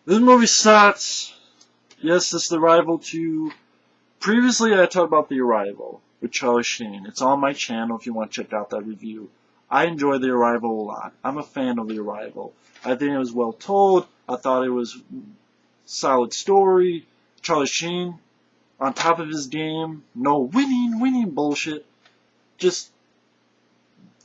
This movie sucks. Yes, this is the rival to... Previously, I talked about The Arrival with Charlie Sheen. It's on my channel if you want to check out that review. I enjoy The Arrival a lot. I'm a fan of The Arrival. I think it was well told. I thought it was solid story. Charlie Sheen, on top of his game. No winning bullshit. Just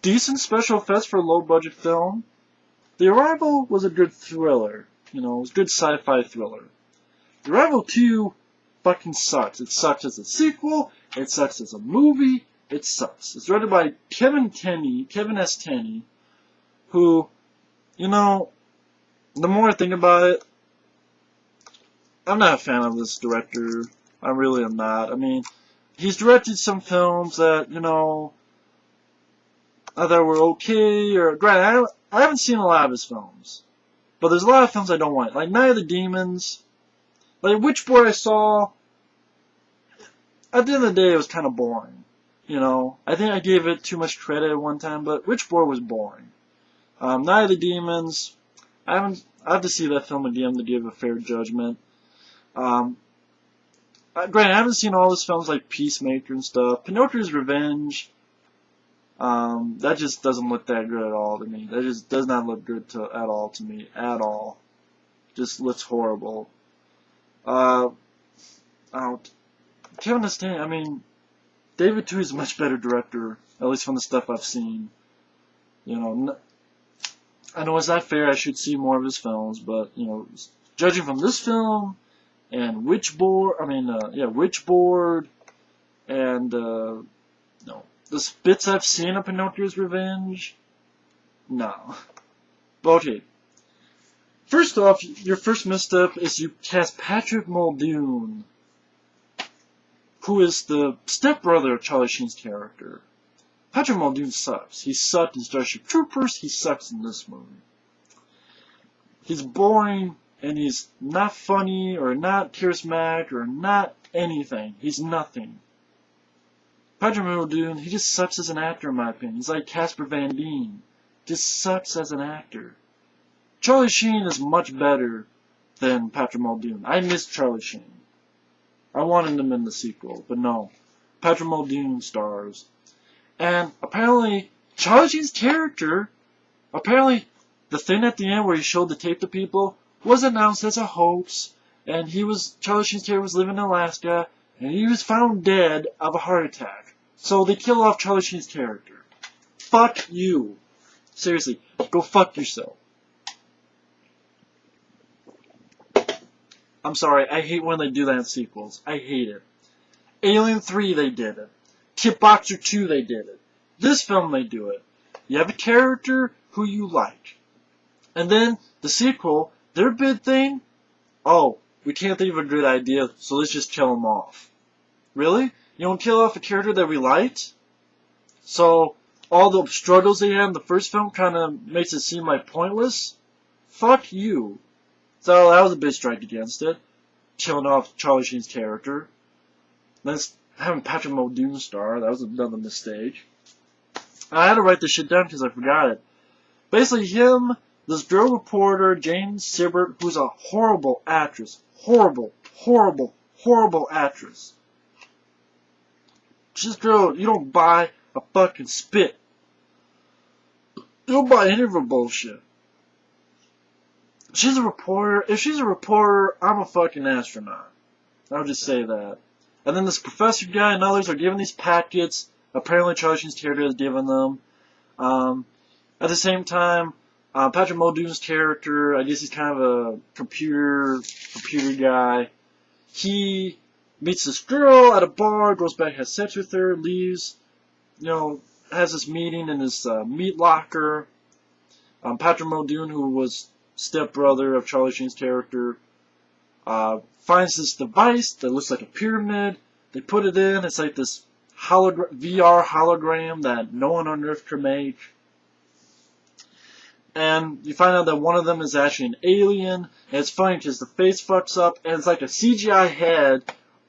decent special effects for a low-budget film. The Arrival was a good thriller. You know, it was a good sci-fi thriller. The Arrival 2 fucking sucks. It sucks as a sequel. It sucks as a movie. It sucks. It's written by Kevin S. Tenney, who, you know, the more I think about it, I'm not a fan of this director. I really am not. I mean, he's directed some films that, you know, I thought were okay, or granted, I haven't seen a lot of his films, but there's a lot of films I don't like. Like Night of the Demons, like Witchboard I saw. At the end of the day, it was kind of boring. You know, I think I gave it too much credit at one time, but Witchboard was boring. Night of the Demons, I have to see that film again to give a fair judgment. Granted, I haven't seen all his films like Peacemaker and stuff. Pinocchio's Revenge. That just doesn't look that good at all to me. That just does not look good at all to me. At all. Just looks horrible. Kevin S. Tenney, I mean, David Twohy is a much better director, at least from the stuff I've seen. You know, I know it's not fair, I should see more of his films, but, you know, judging from this film, and Witchboard, and, no. The bits I've seen of Pinocchio's Revenge? No. But okay. First off, your first misstep is you cast Patrick Muldoon, who is the stepbrother of Charlie Sheen's character. Patrick Muldoon sucks. He sucked in Starship Troopers, he sucks in this movie. He's boring, and he's not funny, or not charismatic, or not anything. He's nothing. Patrick Muldoon, he just sucks as an actor in my opinion. He's like Casper Van Dien. Just sucks as an actor. Charlie Sheen is much better than Patrick Muldoon. I miss Charlie Sheen. I wanted him in the sequel, but no. Patrick Muldoon stars. And apparently, Charlie Sheen's character, apparently the thing at the end where he showed the tape to people was announced as a hoax, and Charlie Sheen's character was living in Alaska, and he was found dead of a heart attack. So they kill off Charlie Sheen's character. Fuck you. Seriously, go fuck yourself. I'm sorry, I hate when they do that in sequels. I hate it. Alien 3, they did it. Kickboxer 2, they did it. This film, they do it. You have a character who you like. And then, the sequel, their big thing, oh, we can't think of a good idea, so let's just kill him off. Really? You don't kill off a character that we liked? So, all the struggles they had in the first film kind of makes it seem like pointless? Fuck you. So that was a big strike against it. Killing off Charlie Sheen's character. Then having Patrick Muldoon star, that was another mistake. I had to write this shit down because I forgot it. Basically him, this girl reporter, Jane Sibbert, who's a horrible actress. Horrible actress. This girl, you don't buy a fucking spit. You don't buy any of her bullshit. She's a reporter. If she's a reporter, I'm a fucking astronaut. I'll just say that. And then this professor guy and others are giving these packets. Apparently Charlie Sheen's character has given them. At the same time, Patrick Muldoon's character, I guess he's kind of a computer guy. He meets this girl at a bar, goes back, has sex with her, leaves, you know, has this meeting in his meat locker. Patrick Muldoon, who was stepbrother of Charlie Sheen's character, finds this device that looks like a pyramid. They put it in. It's like this VR hologram that no one on Earth could make. And you find out that one of them is actually an alien. And it's funny because the face fucks up, and it's like a CGI head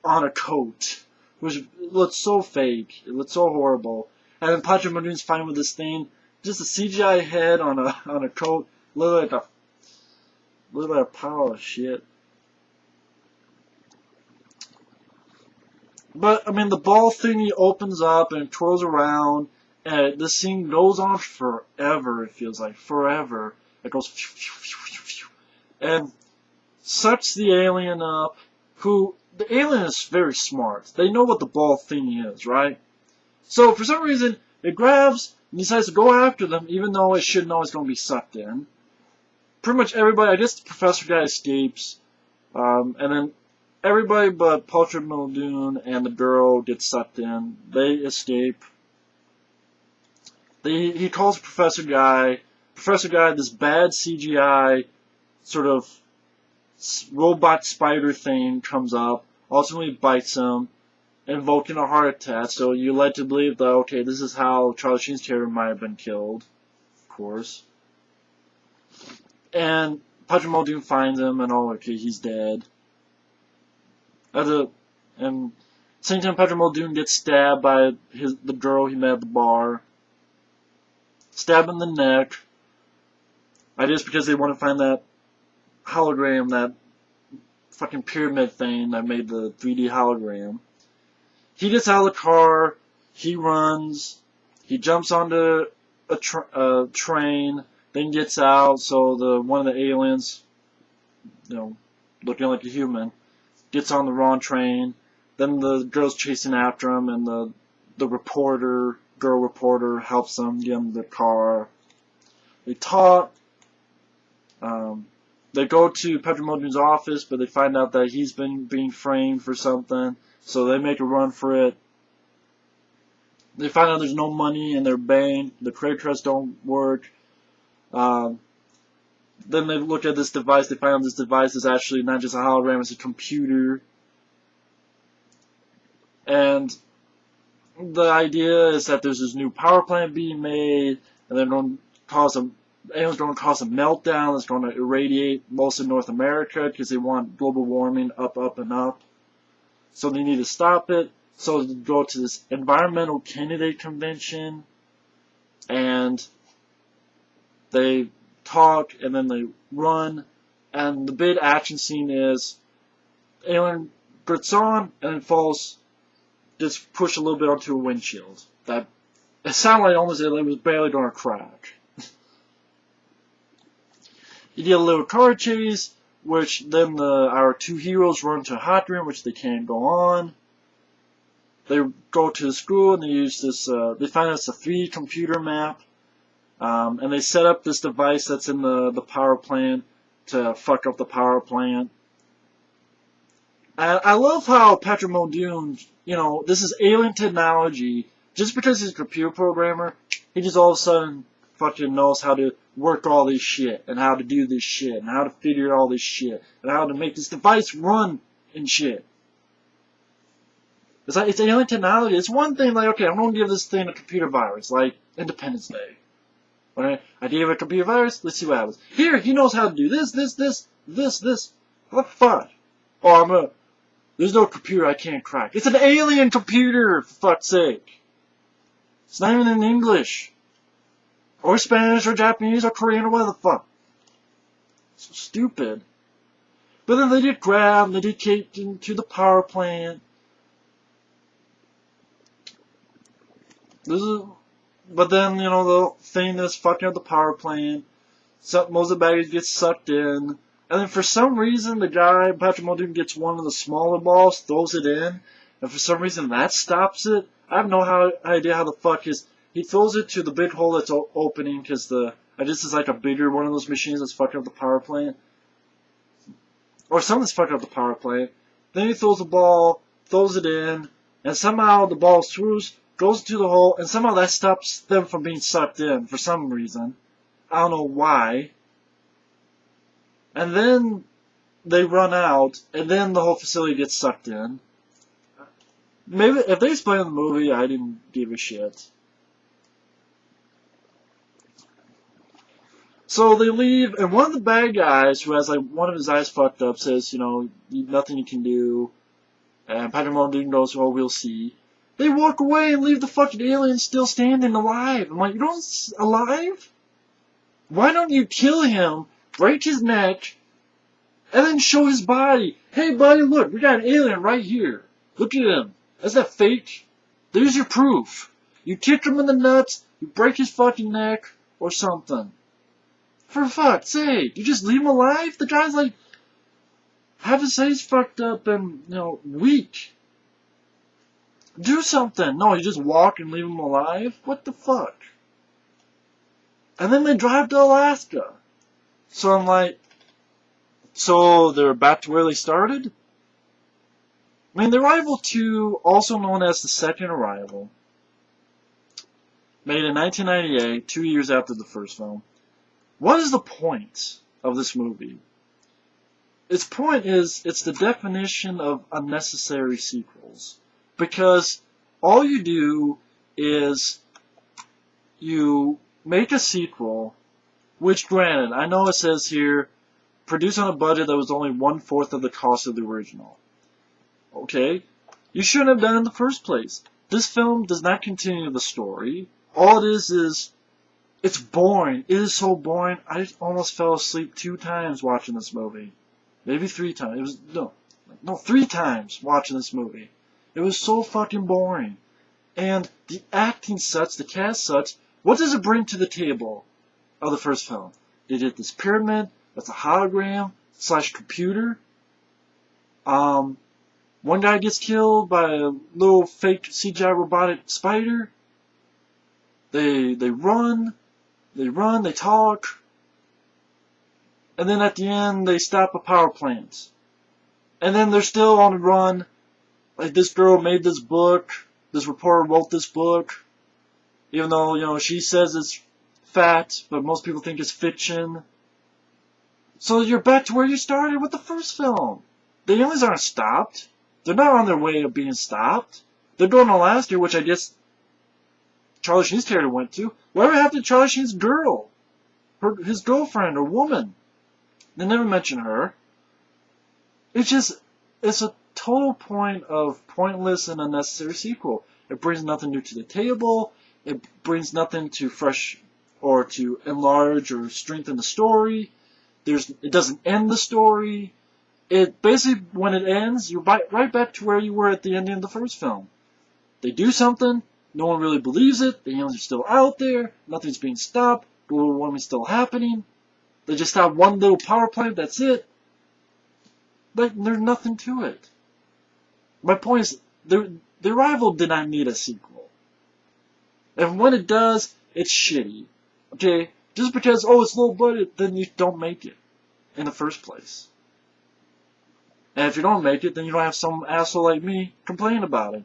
on a coat, which looks so fake. It looks so horrible. And then Patrick Muldoon's fine with this thing, just a CGI head on a coat, literally like a Look at that pile of shit. But, I mean, the ball thingy opens up and it twirls around, and this scene goes on forever, it feels like. Forever. It goes and sucks the alien up, who, the alien is very smart. They know what the ball thingy is, right? So, for some reason, it grabs and decides to go after them, even though it should know it's going to be sucked in. Pretty much everybody, I guess the professor guy escapes, and then everybody but Patrick Muldoon and the girl get sucked in. They escape. He calls Professor Guy. Professor Guy, this bad CGI sort of robot spider thing comes up, ultimately bites him, invoking a heart attack. So you're led to believe that, okay, this is how Charlie Sheen's character might have been killed, of course. And Patrick Muldoon finds him, and oh, okay, he's dead. And same time, Patrick Muldoon gets stabbed by the girl he met at the bar. Stabbed in the neck. I guess because they want to find that hologram, that fucking pyramid thing that made the 3D hologram. He gets out of the car. He runs. He jumps onto a train. Then gets out. So one of the aliens, looking like a human, gets on the wrong train. Then the girl's chasing after him, and the girl reporter helps them get in the car. They talk. They go to Patrick Muldoon's office, but they find out that he's been being framed for something, so they make a run for it. They find out there's no money in their bank, the credit cards don't work. Then they look at this device, they find out this device is actually not just a hologram, it's a computer. And the idea is that there's this new power plant being made, and they're going to cause aliens going to cause a meltdown that's going to irradiate most of North America because they want global warming up, and up. So they need to stop it. So they go to this environmental candidate convention, and they talk, and then they run, and the big action scene is alien gets on and then falls, just push a little bit onto a windshield. That it sounded like almost it was barely going to crack. You get a little car chase, which then our two heroes run to a hot room, which they can't go on. They go to the school and they use this. They find it's a 3D computer map, and they set up this device that's in the power plant to fuck up the power plant. I love how Patrick Muldoon, this is alien technology. Just because he's a computer programmer, he just all of a sudden fucking knows how to work all this shit, and how to do this shit, and how to figure all this shit, and how to make this device run and shit. It's like, it's alien technology. It's one thing like, okay, I'm going to give this thing a computer virus, like Independence Day. When I gave it a computer virus, let's see what happens. Here, he knows how to do this. What the fuck? Oh, there's no computer I can't crack. It's an alien computer, for fuck's sake. It's not even in English. Or Spanish, or Japanese, or Korean, or whatever the fuck. So stupid. But then they get grabbed, they get kicked into the power plant. But then, the thing that's fucking up the power plant, most of the baggage gets sucked in. And then for some reason, the guy, Patrick Muldoon, gets one of the smaller balls, throws it in, and for some reason that stops it. I have no idea how the fuck he throws it to the big hole that's opening, because I guess it's like a bigger one of those machines that's fucking up the power plant. Or something's fucking up the power plant. Then he throws the ball, throws it in, and somehow the ball goes to the hole, and somehow that stops them from being sucked in for some reason. I don't know why. And then they run out, and then the whole facility gets sucked in. Maybe if they explained in the movie, I didn't give a shit. So they leave, and one of the bad guys, who has like one of his eyes fucked up, says, nothing you can do. And Patrick Muldoon goes, well, we'll see. They walk away and leave the fucking alien still standing alive. I'm like, alive? Why don't you kill him, break his neck, And then show his body. Hey, buddy, look, we got an alien right here. Look at him. Is that fake? There's your proof. You kick him in the nuts, you break his fucking neck, or something. For fuck's sake, you just leave him alive? The guy's like, half his head's fucked up and, weak. Do something. No, you just walk and leave him alive? What the fuck? And then they drive to Alaska. So I'm like, so they're back to where they started? I mean, The Arrival 2, also known as The Second Arrival, made in 1998, 2 years after the first film. What is the point of this movie? Its point is, it's the definition of unnecessary sequels. Because all you do is you make a sequel, which granted, I know it says here, produced on a budget that was only 1/4 of the cost of the original. Okay? You shouldn't have done it in the first place. This film does not continue the story. All it is it's boring. It is so boring. I almost fell asleep 2 times watching this movie. Maybe 3 times. It was, no, 3 times watching this movie. It was so fucking boring. And the acting sucks, the cast sucks. What does it bring to the table of the first film? They did this pyramid, that's a hologram, / computer. One guy gets killed by a little fake CGI robotic spider. They run, they talk. And then at the end, they stop a power plant. And then they're still on the run. Like, this girl made this book. This reporter wrote this book. Even though, she says it's fact, but most people think it's fiction. So you're back to where you started with the first film. The aliens aren't stopped. They're not on their way of being stopped. They're going to Alaska, which I guess Charlie Sheen's character went to. Whatever happened to Charlie Sheen's girl? His girlfriend or woman? They never mention her. It's a total point of pointless and unnecessary sequel. It brings nothing new to the table. It brings nothing to fresh or to enlarge or strengthen the story. It doesn't end the story. It basically, when it ends, you're right back to where you were at the ending of the first film. They do something, no one really believes it, the aliens are still out there, nothing's being stopped, global warming's still happening. They just have one little power plant, that's it. Like, there's nothing to it. My point is, The Arrival did not need a sequel. And when it does, it's shitty. Okay? Just because, it's low budget, then you don't make it in the first place. And if you don't make it, then you don't have some asshole like me complain about it.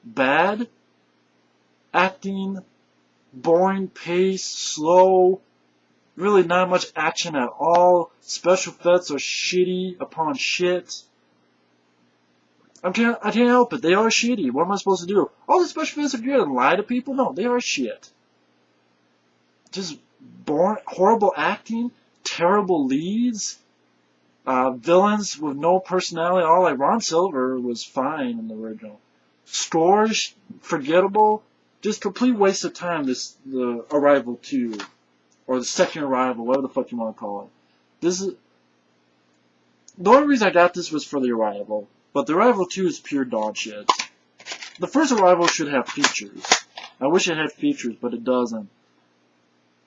Bad acting, boring pace, slow, really not much action at all. Special effects are shitty upon shit. I can't help it. They are shitty. What am I supposed to do? All the special effects are good and lie to people? No, they are shit. Just boring, horrible acting, terrible leads, villains with no personality at all. Like Ron Silver was fine in the original. Scores, forgettable. Just complete waste of time, the Arrival 2. Or the Second Arrival, whatever the fuck you want to call it. The only reason I got this was for the Arrival. But the Arrival 2 is pure dog shit. The first Arrival should have features. I wish it had features, but it doesn't.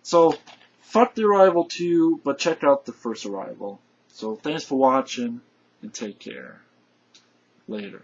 So, fuck the Arrival 2, but check out the first Arrival. So, thanks for watching, and take care. Later.